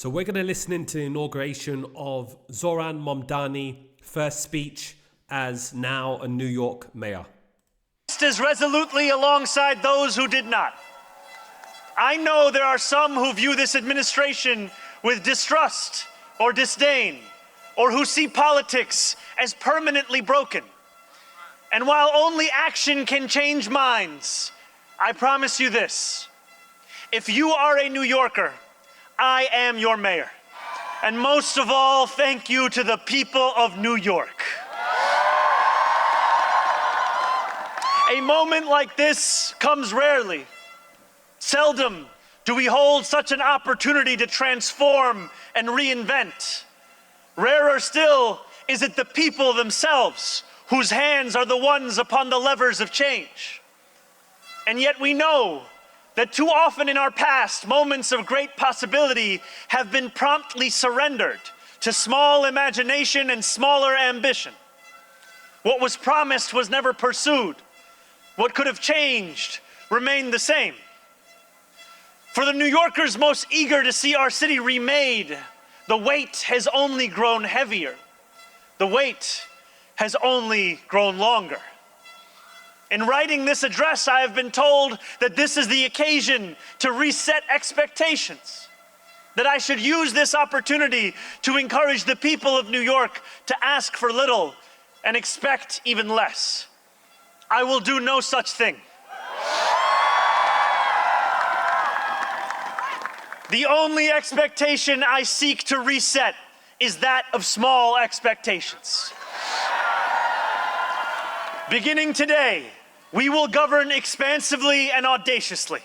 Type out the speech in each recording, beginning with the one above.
So we're going to listen into the inauguration of Zohran Mamdani, first speech as now a New York mayor. As resolutely alongside those who did not. I know there are some who view this administration with distrust or disdain, or who see politics as permanently broken. And while only action can change minds, I promise you this: if you are a New Yorker, I am your mayor. And most of all, thank you to the people of New York. A moment like this comes rarely. Seldom do we hold such an opportunity to transform and reinvent. Rarer still is it the people themselves whose hands are the ones upon the levers of change. And yet we know that too often in our past, moments of great possibility have been promptly surrendered to small imagination and smaller ambition. What was promised was never pursued. What could have changed remained the same. For the New Yorkers most eager to see our city remade, the weight has only grown heavier. The weight has only grown longer. In writing this address, I have been told that this is the occasion to reset expectations, that I should use this opportunity to encourage the people of New York to ask for little and expect even less. I will do no such thing. The only expectation I seek to reset is that of small expectations. Beginning today, we will govern expansively and audaciously.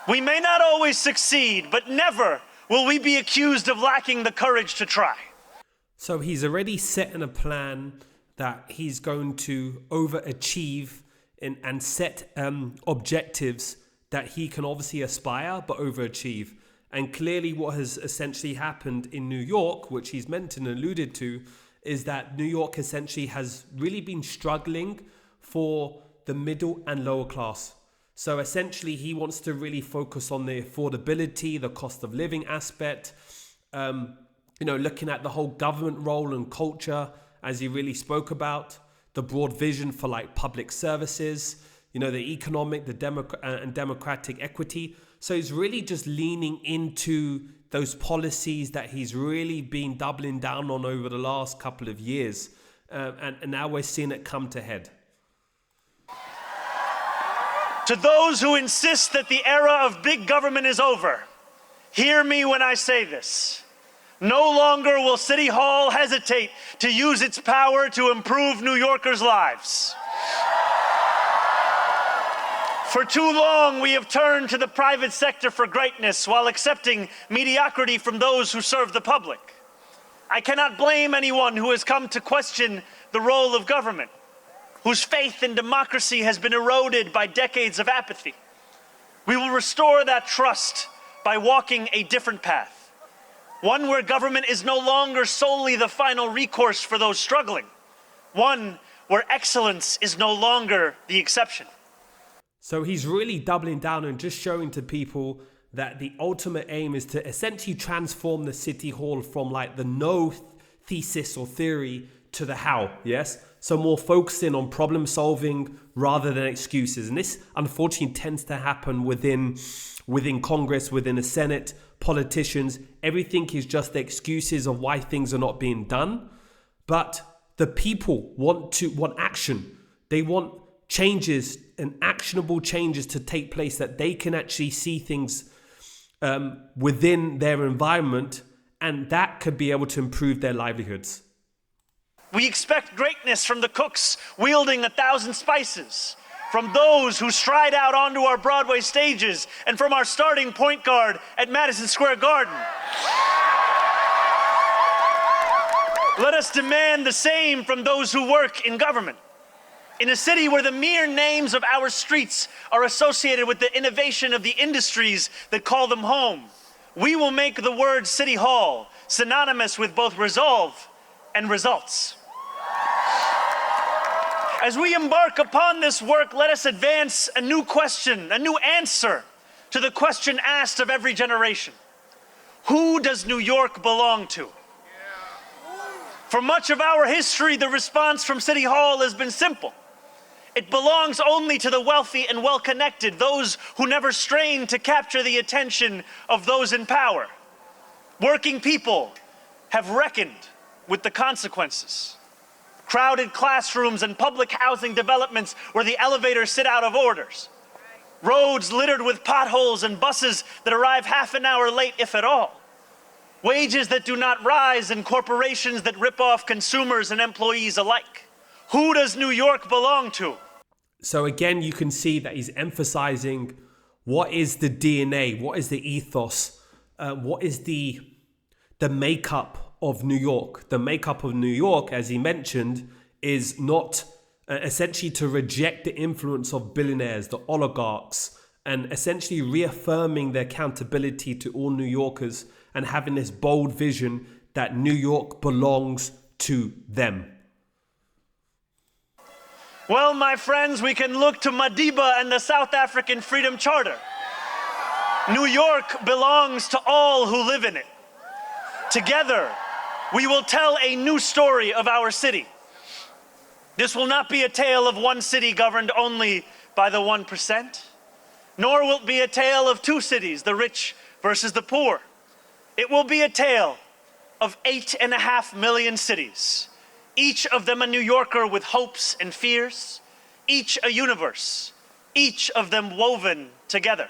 We may not always succeed, but never will we be accused of lacking the courage to try. So he's already set in a plan that he's going to overachieve and set objectives that he can obviously aspire but overachieve. And clearly what has essentially happened in New York, which he's meant and alluded to, is that New York essentially has really been struggling for the middle and lower class. So essentially he wants to really focus on the affordability, the cost of living aspect, looking at the whole government role and culture, as he really spoke about, the broad vision for like public services, the economic, and democratic equity. So he's really just leaning into those policies that he's really been doubling down on over the last couple of years. And now we're seeing it come to head. To those who insist that the era of big government is over, hear me when I say this. No longer will City Hall hesitate to use its power to improve New Yorkers' lives. For too long, we have turned to the private sector for greatness while accepting mediocrity from those who serve the public. I cannot blame anyone who has come to question the role of government, whose faith in democracy has been eroded by decades of apathy. We will restore that trust by walking a different path. One where government is no longer solely the final recourse for those struggling. One where excellence is no longer the exception. So he's really doubling down and just showing to people that the ultimate aim is to essentially transform the city hall from like the no thesis or theory to the how, yes? So more focusing on problem solving rather than excuses. And this unfortunately tends to happen within Congress, within the Senate, politicians. Everything is just the excuses of why things are not being done. But the people want action. They want changes and actionable changes to take place, that they can actually see things within their environment, and that could be able to improve their livelihoods. We expect greatness from the cooks wielding 1,000 spices, from those who stride out onto our Broadway stages, and from our starting point guard at Madison Square Garden. Let us demand the same from those who work in government. In a city where the mere names of our streets are associated with the innovation of the industries that call them home, we will make the word City Hall synonymous with both resolve and results. As we embark upon this work, let us advance a new question, a new answer to the question asked of every generation. Who does New York belong to? For much of our history, the response from City Hall has been simple. It belongs only to the wealthy and well-connected, those who never strain to capture the attention of those in power. Working people have reckoned with the consequences. Crowded classrooms and public housing developments where the elevators sit out of orders. Roads littered with potholes and buses that arrive half an hour late, if at all. Wages that do not rise and corporations that rip off consumers and employees alike. Who does New York belong to? So again, you can see that he's emphasizing what is the DNA, what is the ethos, what is the makeup of New York. The makeup of New York, as he mentioned, is not essentially to reject the influence of billionaires, the oligarchs, and essentially reaffirming their accountability to all New Yorkers and having this bold vision that New York belongs to them. Well, my friends, we can look to Madiba and the South African Freedom Charter. New York belongs to all who live in it. Together, we will tell a new story of our city. This will not be a tale of one city governed only by the 1%, nor will it be a tale of two cities, the rich versus the poor. It will be a tale of 8.5 million cities, each of them a New Yorker with hopes and fears, each a universe, each of them woven together.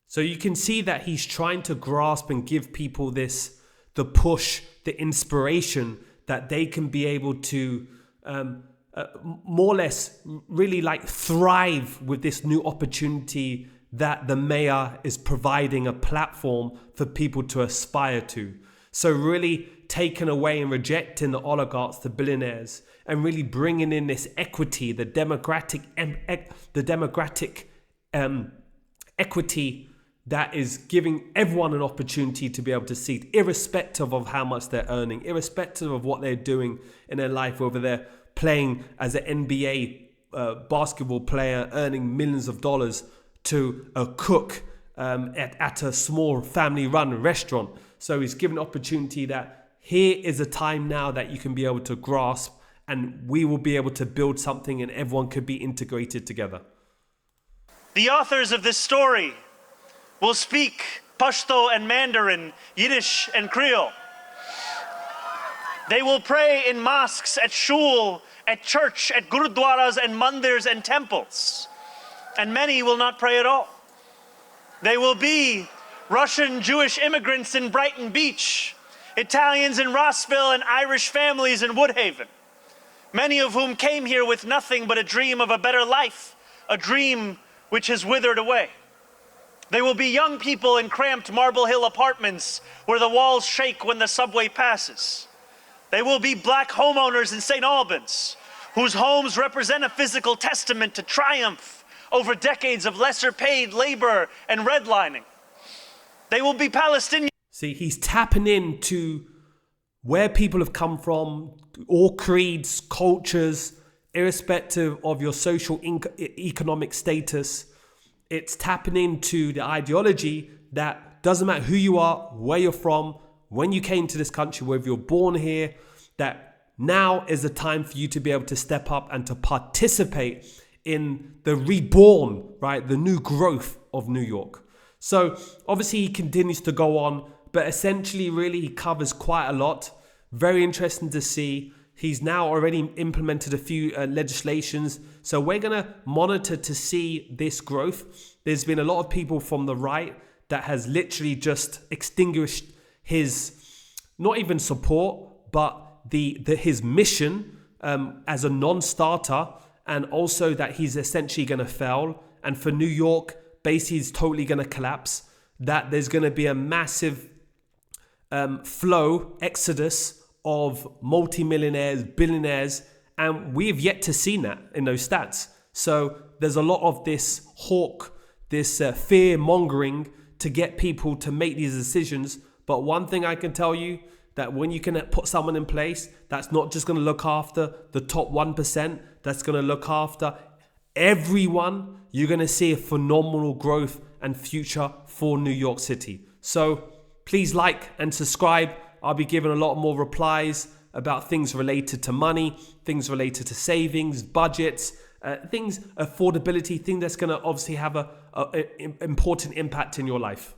So you can see that he's trying to grasp and give people the push, the inspiration that they can be able to more or less really like thrive with this new opportunity that the mayor is providing a platform for people to aspire to. So really taking away and rejecting the oligarchs, the billionaires, and really bringing in this equity, the democratic equity that is giving everyone an opportunity to be able to see, irrespective of how much they're earning, irrespective of what they're doing in their life, whether they're playing as an NBA basketball player earning millions of dollars to a cook at a small family-run restaurant. So he's given an opportunity that here is a time now that you can be able to grasp, and we will be able to build something and everyone could be integrated together. The authors of this story will speak Pashto and Mandarin, Yiddish and Creole. They will pray in mosques, at shul, at church, at gurudwaras and mandirs and temples. And many will not pray at all. They will be Russian Jewish immigrants in Brighton Beach, Italians in Rossville, and Irish families in Woodhaven, many of whom came here with nothing but a dream of a better life, a dream which has withered away. They will be young people in cramped Marble Hill apartments where the walls shake when the subway passes. They will be black homeowners in St. Albans, whose homes represent a physical testament to triumph over decades of lesser paid labor and redlining. They will be Palestinian. See, he's tapping into where people have come from, all creeds, cultures, irrespective of your social economic status. It's tapping into the ideology that doesn't matter who you are, where you're from, when you came to this country, whether you're born here, that now is the time for you to be able to step up and to participate in the reborn, right? The new growth of New York. So obviously he continues to go on, but essentially really he covers quite a lot. Very interesting to see. He's now already implemented a few legislations. So we're going to monitor to see this growth. There's been a lot of people from the right that has literally just extinguished his, not even support, but his mission as a non-starter, and also that he's essentially going to fail. And for New York, basically is totally going to collapse. That there's going to be a massive exodus of multimillionaires, billionaires, and we have yet to see that in those stats. So there's a lot of this fear mongering to get people to make these decisions. But one thing I can tell you, that when you can put someone in place that's not just going to look after the top 1%, that's going to look after everyone, you're going to see a phenomenal growth and future for New York City. So please like and subscribe. I'll be giving a lot more replies about things related to money, things related to savings, budgets, things, affordability, things that's going to obviously have a important impact in your life.